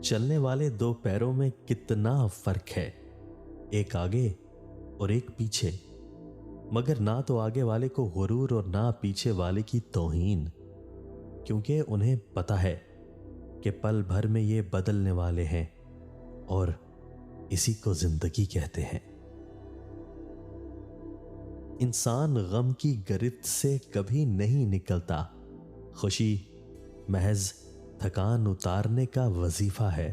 چلنے والے دو پیروں میں کتنا فرق ہے، ایک آگے اور ایک پیچھے، مگر نہ تو آگے والے کو غرور اور نہ پیچھے والے کی توہین، کیونکہ انہیں پتہ ہے کہ پل بھر میں یہ بدلنے والے ہیں اور اسی کو زندگی کہتے ہیں۔ انسان غم کی گرفت سے کبھی نہیں نکلتا، خوشی محض تھکان اتارنے کا وظیفہ ہے۔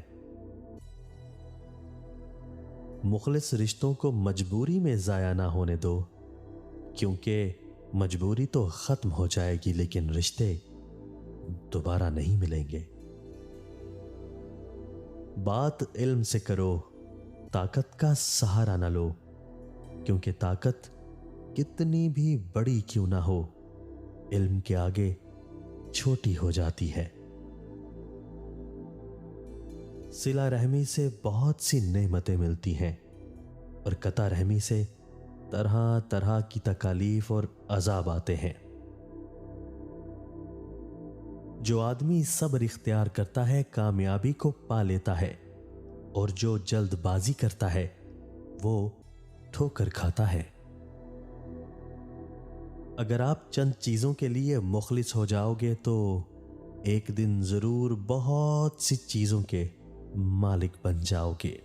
مخلص رشتوں کو مجبوری میں ضائع نہ ہونے دو، کیونکہ مجبوری تو ختم ہو جائے گی لیکن رشتے دوبارہ نہیں ملیں گے۔ بات علم سے کرو، طاقت کا سہارا نہ لو، کیونکہ طاقت کتنی بھی بڑی کیوں نہ ہو، علم کے آگے چھوٹی ہو جاتی ہے۔ صلہ رحمی سے بہت سی نعمتیں ملتی ہیں اور قطع رحمی سے طرح طرح کی تکالیف اور عذاب آتے ہیں۔ جو آدمی صبر اختیار کرتا ہے کامیابی کو پا لیتا ہے، اور جو جلد بازی کرتا ہے وہ ٹھوکر کھاتا ہے۔ اگر آپ چند چیزوں کے لیے مخلص ہو جاؤ گے تو ایک دن ضرور بہت سی چیزوں کے مالک بن جاؤ گے۔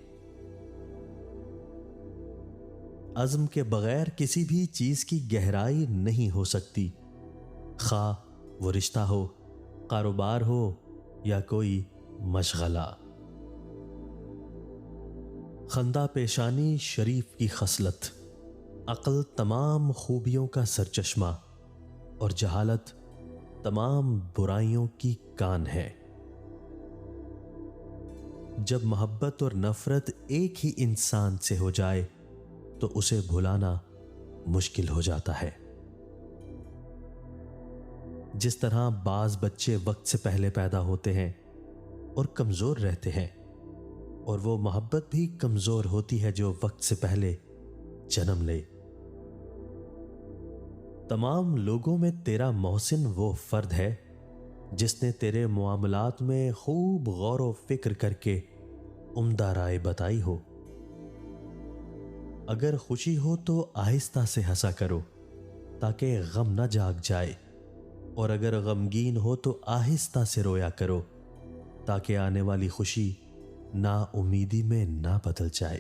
عزم کے بغیر کسی بھی چیز کی گہرائی نہیں ہو سکتی، خواہ وہ رشتہ ہو، کاروبار ہو یا کوئی مشغلہ۔ خندہ پیشانی شریف کی خصلت، عقل تمام خوبیوں کا سرچشمہ اور جہالت تمام برائیوں کی کان ہے۔ جب محبت اور نفرت ایک ہی انسان سے ہو جائے تو اسے بھلانا مشکل ہو جاتا ہے۔ جس طرح بعض بچے وقت سے پہلے پیدا ہوتے ہیں اور کمزور رہتے ہیں، اور وہ محبت بھی کمزور ہوتی ہے جو وقت سے پہلے جنم لے۔ تمام لوگوں میں تیرا محسن وہ فرد ہے جس نے تیرے معاملات میں خوب غور و فکر کر کے عمدہ رائے بتائی ہو۔ اگر خوشی ہو تو آہستہ سے ہنسا کرو تاکہ غم نہ جاگ جائے، اور اگر غمگین ہو تو آہستہ سے رویا کرو تاکہ آنے والی خوشی نا امیدی میں نہ بدل جائے۔